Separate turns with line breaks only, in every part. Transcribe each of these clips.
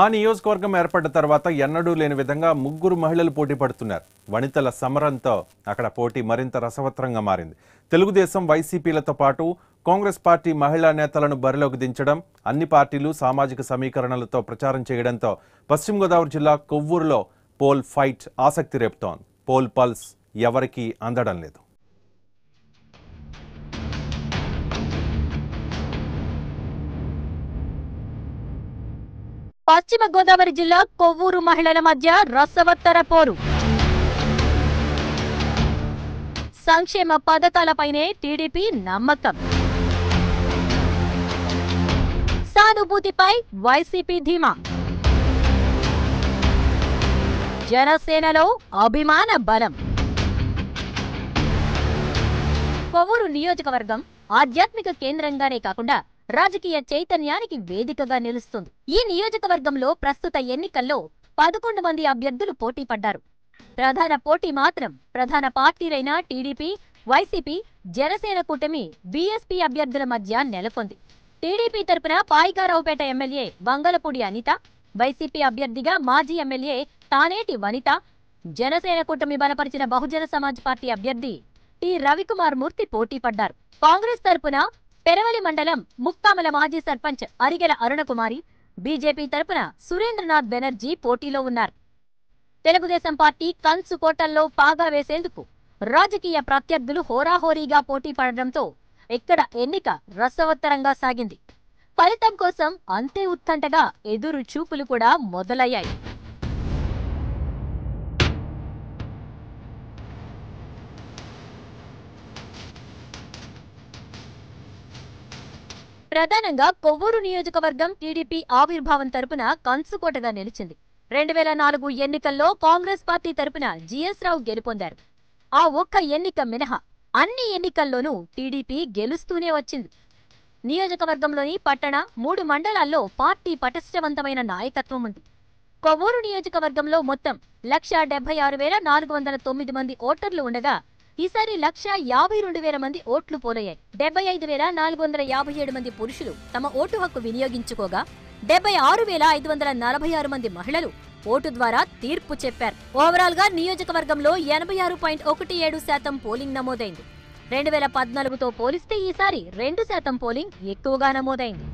ఆ నియోజకవర్గం ఏర్పడ్డ తర్వాత ఎన్నడూ లేని విధంగా ముగ్గురు మహిళలు పోటీ పడుతున్నారు. వనితల సమరంతో అక్కడ పోటీ మరింత రసవత్రంగా మారింది. తెలుగుదేశం వైసీపీలతో పాటు కాంగ్రెస్ పార్టీ మహిళా నేతలను బరిలోకి దించడం, అన్ని పార్టీలు సామాజిక సమీకరణలతో ప్రచారం చేయడంతో పశ్చిమ గోదావరి జిల్లా కొవ్వూరులో పోల్ ఫైట్ ఆసక్తి రేపుతోంది. పోల్ పల్స్ ఎవరికీ అందడం లేదు.
పశ్చిమ గోదావరి జిల్లా కొవ్వూరు మహిళల మధ్య రసవత్తర పోరు. సంక్షేమ పథకాలపైనే టీడీపీ నమ్మకం, సానుభూతిపై వైసీపీ ధీమా, జనసేనలో అభిమాన బలం. కొవ్వూరు నియోజకవర్గం ఆధ్యాత్మిక కేంద్రంగానే కాకుండా రాజకీయ చైతన్యానికి వేదికగా నిలుస్తుంది. ఈ నియోజకవర్గంలో ప్రస్తుత ఎన్నికల్లో 11 మంది అభ్యర్థులు పోటీ పడ్డారు. ప్రధాన పోటీ మాత్రం ప్రధాన పార్టీలైన టీడీపీ, వైసీపీ, జనసేన కూటమి, బీఎస్పీ అభ్యర్థుల మధ్య నెలకొంది. టీడీపీ తరపున పాయికారావుపేట ఎమ్మెల్యే వంగలపూడి అనిత, వైసీపీ అభ్యర్థిగా మాజీ ఎమ్మెల్యే తానేటి వనిత, జనసేన కూటమి బలపరిచిన బహుజన సమాజ్ పార్టీ అభ్యర్థి టి రవికుమార్ మూర్తి పోటీ పడ్డారు. కాంగ్రెస్ తరపున పెరవలి మండలం ముక్కామల మాజీ సర్పంచ్ అరిగెల అరుణకుమారి, బీజేపీ తరపున సురేంద్రనాథ్ బెనర్జీ పోటీలో ఉన్నారు. తెలుగుదేశం పార్టీ కంచుకోటల్లో పాగా వేసేందుకు రాజకీయ ప్రత్యర్థులు హోరాహోరీగా పోటీ పడడంతో ఇక్కడ ఎన్నిక రసవత్తరంగా సాగింది. ఫలితం కోసం అంతే ఉత్కంఠగా ఎదురు చూపులు కూడా మొదలయ్యాయి. ప్రధానంగా కొవ్వూరు నియోజకవర్గం టీడీపీ ఆవిర్భావం తరపున కంచుకోటగా నిలిచింది. 2004 ఎన్నికల్లో కాంగ్రెస్ పార్టీ తరపున జిఎస్ రావు గెలుపొందారు. ఆ ఒక్క ఎన్నిక మినహా అన్ని ఎన్నికల్లోనూ టీడీపీ గెలుస్తూనే వచ్చింది. నియోజకవర్గంలోని పట్టణ 3 మండలాల్లో పార్టీ పటిష్టవంతమైన నాయకత్వం ఉంది. కొవ్వూరు నియోజకవర్గంలో మొత్తం 1,76,409 మంది ఓటర్లు ఉండగా ఈసారి 1,52,000 మంది ఓట్లు పోలయ్యాయి. 75,457 మంది పురుషులు తమ ఓటు హక్కు వినియోగించుకోగా 76,546 మంది మహిళలు ఓటు ద్వారా తీర్పు చెప్పారు. ఓవరాల్ గా నియోజకవర్గంలో 86.17% పోలింగ్ నమోదైంది. 2014తో పోలిస్తే ఈసారి 2% పోలింగ్ ఎక్కువగా నమోదైంది.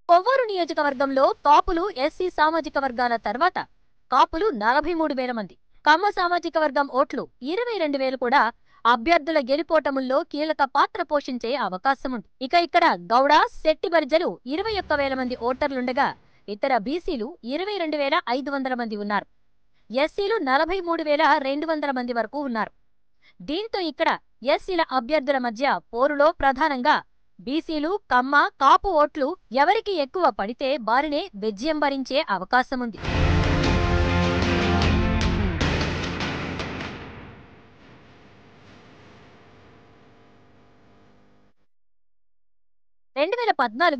కొవ్వూరు నియోజకవర్గంలో కాపులు, ఎస్సీ సామాజిక వర్గాల తర్వాత కాపులు 43,000 మంది, కమ్మ సామాజిక వర్గం ఓట్లు 22,000 కూడా అభ్యర్థుల గెలుపోటముల్లో కీలక పాత్ర పోషించే అవకాశం ఉంది. ఇక ఇక్కడ గౌడ, శెట్టి బరిజలు 21,000 మంది ఓటర్లుండగా ఇతర బీసీలు 22,500 మంది ఉన్నారు. ఎస్సీలు 43,200 మంది వరకు ఉన్నారు. దీంతో ఇక్కడ ఎస్సీల అభ్యర్థుల మధ్య పోరులో ప్రధానంగా బీసీలు, కమ్మ, కాపు ఓట్లు ఎవరికి ఎక్కువ పడితే వారినే విజయం వరించే అవకాశముంది.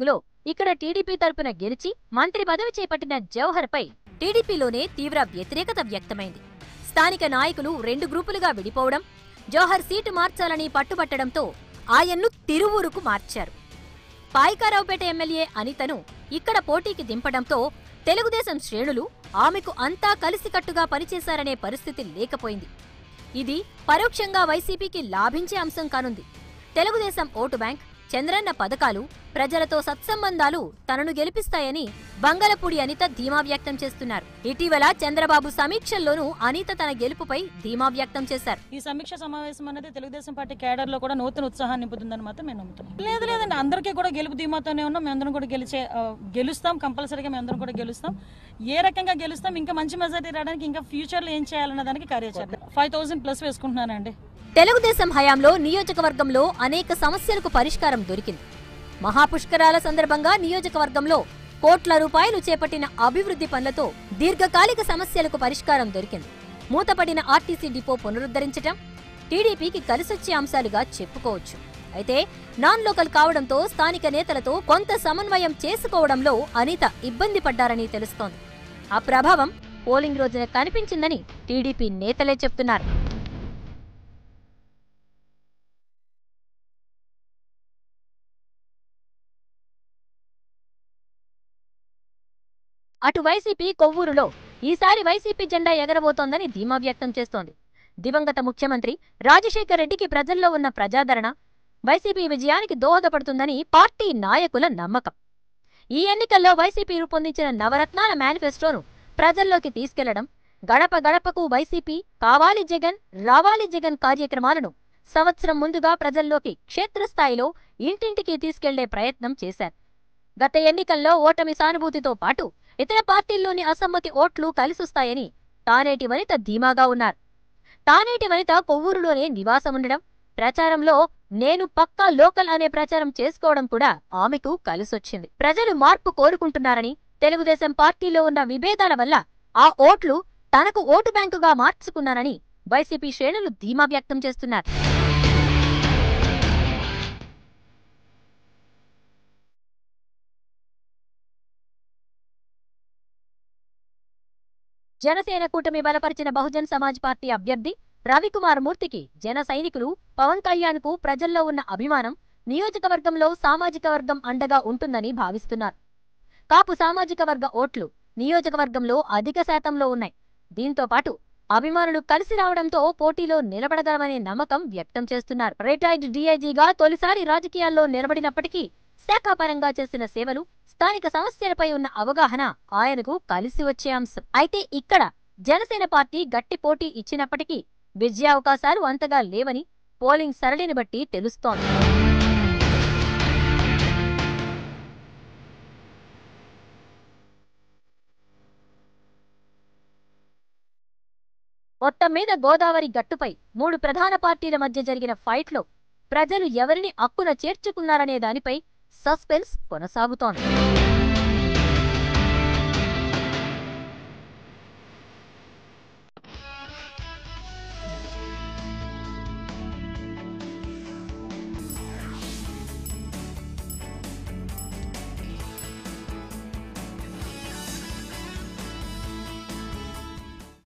లో ఇక్కడ టీడీపీ తరపున గెలిచి మంత్రి పదవి చేపట్టిన జవహర్ పై టీడీపీలోనే తీవ్ర వ్యతిరేకత వ్యక్తమైంది. స్థానిక నాయకులు 2 గ్రూపులుగా విడిపోవడం, జవహర్ సీటు మార్చాలని పట్టుబట్టడంతో ఆయన్ను తిరువూరుకు మార్చారు. పాయికారావుపేట ఎమ్మెల్యే అనితను ఇక్కడ పోటీకి దింపడంతో తెలుగుదేశం శ్రేణులు ఆమెకు అంతా కలిసికట్టుగా పనిచేశారనే పరిస్థితి లేకపోయింది. ఇది పరోక్షంగా వైసీపీకి లాభించే అంశం కానుంది. తెలుగుదేశం ఓటు బ్యాంక్, చంద్రన్న పథకాలు, ప్రజలతో సత్సంబంధాలు తనను గెలిపిస్తాయని వంగలపూడి అనిత ధీమా వ్యక్తం చేస్తున్నారు. ఇటీవల చంద్రబాబు సమీక్షల్లోనూ అనిత తన గెలుపుపై ధీమా వ్యక్తం చేశారు.
ఈ సమీక్ష సమావేశం అనేది తెలుగుదేశం పార్టీ కేడర్ లో కూడా నూతన ఉత్సాహాన్ని నింపుతుందని మాత్రం మేము నమ్ముతున్నాం. లేదండి, అందరికీ కూడా గెలుపు ధీమాతోనే ఉన్నాం. మేమందరం కూడా గెలుస్తాం, కంపల్సరీగా మేమందరం కూడా గెలుస్తాం. ఏ రకంగా గెలుస్తాం, ఇంకా మంచి మెజారిటీ రావడానికి ఇంకా ఫ్యూచర్ లో ఏం చేయాలన్న దానికి కార్యాచరణ 5,000+ వేసుకుంటున్నానండి.
తెలుగుదేశం హయాంలో నియోజకవర్గంలో అనేక సమస్యలకు పరిష్కారం దొరికింది. మహాపుష్కరాల సందర్భంగా నియోజకవర్గంలో కోట్ల రూపాయలు చేపట్టిన అభివృద్ధి పనులతో దీర్ఘకాలిక సమస్యలకు పరిష్కారం దొరికింది. మూతపడిన ఆర్టీసీ డిపో పునరుద్ధరించడం టీడీపీకి కలిసొచ్చే అంశాలుగా చెప్పుకోవచ్చు. అయితే నాన్ లోకల్ కావడంతో స్థానిక నేతలతో కొంత సమన్వయం చేసుకోవడంలో అనిత ఇబ్బంది పడ్డారని తెలుస్తోంది. ఆ ప్రభావం పోలింగ్ రోజున కనిపించిందని టీడీపీ నేతలే చెప్తున్నారు. అటు వైసీపీ కొవ్వూరులో ఈసారి వైసీపీ జెండా ఎగరబోతోందని ధీమా వ్యక్తం చేస్తోంది. దివంగత ముఖ్యమంత్రి రాజశేఖర్ రెడ్డికి ప్రజల్లో ఉన్న ప్రజాదరణ వైసీపీ విజయానికి దోహదపడుతుందని పార్టీ నాయకుల నమ్మకం. ఈ ఎన్నికల్లో వైసీపీ రూపొందించిన నవరత్నాల మేనిఫెస్టోను ప్రజల్లోకి తీసుకెళ్లడం, గడప గడపకు వైసీపీ, కావాలి జగన్, రావాలి జగన్ కార్యక్రమాలను సంవత్సరం ముందుగా ప్రజల్లోకి క్షేత్రస్థాయిలో ఇంటింటికి తీసుకెళ్లే ప్రయత్నం చేశారు. గత ఎన్నికల్లో ఓటమి సానుభూతితో పాటు ఇతర పార్టీల్లోని అసమ్మతి ఓట్లు కలిసొస్తాయని తానేటి వనిత ధీమాగా ఉన్నారు. తానేటి వనిత కొవ్వూరులోనే నివాసముండడం, ప్రచారంలో నేను పక్కా లోకల్ అనే ప్రచారం చేసుకోవడం కూడా ఆమెకు కలిసొచ్చింది. ప్రజలు మార్పు కోరుకుంటున్నారని, తెలుగుదేశం పార్టీలో ఉన్న విభేదాల వల్ల ఆ ఓట్లు తనకు ఓటు బ్యాంకుగా మార్చుకున్నారని వైసీపీ శ్రేణులు ధీమా వ్యక్తం చేస్తున్నారు. జనసేన కూటమి బలపరిచిన బహుజన్ సమాజ్ పార్టీ అభ్యర్థి రవికుమార్ మూర్తికి జన సైనికులు, పవన్ కళ్యాణ్ కు ప్రజల్లో ఉన్న అభిమానం నియోజకవర్గంలో సామాజిక వర్గం అండగా ఉంటుందని భావిస్తున్నారు. కాపు సామాజిక వర్గ ఓట్లు నియోజకవర్గంలో అధిక శాతంలో ఉన్నాయి. దీంతో పాటు అభిమానులు కలిసి రావడంతో పోటీలో నిలబడగలమనే నమ్మకం వ్యక్తం చేస్తున్నారు. రిటైర్డ్ డీఐజీగా తొలిసారి రాజకీయాల్లో నిలబడినప్పటికీ శాఖాపరంగా చేసిన సేవలు, స్థానిక సమస్యలపై ఉన్న అవగాహన ఆయనకు కలిసి వచ్చే అంశం. అయితే ఇక్కడ జనసేన పార్టీ గట్టి పోటీ ఇచ్చినప్పటికీ విజయావకాశాలు అంతగా లేవని పోలింగ్ సరళిని బట్టి తెలుస్తోంది. మొత్తం మీద గోదావరి గట్టుపై 3 ప్రధాన పార్టీల మధ్య జరిగిన ఫైట్లో ప్రజలు ఎవరిని అక్కున చేర్చుకున్నారనే దానిపై సస్పెన్స్ కొనసాగుతోంది.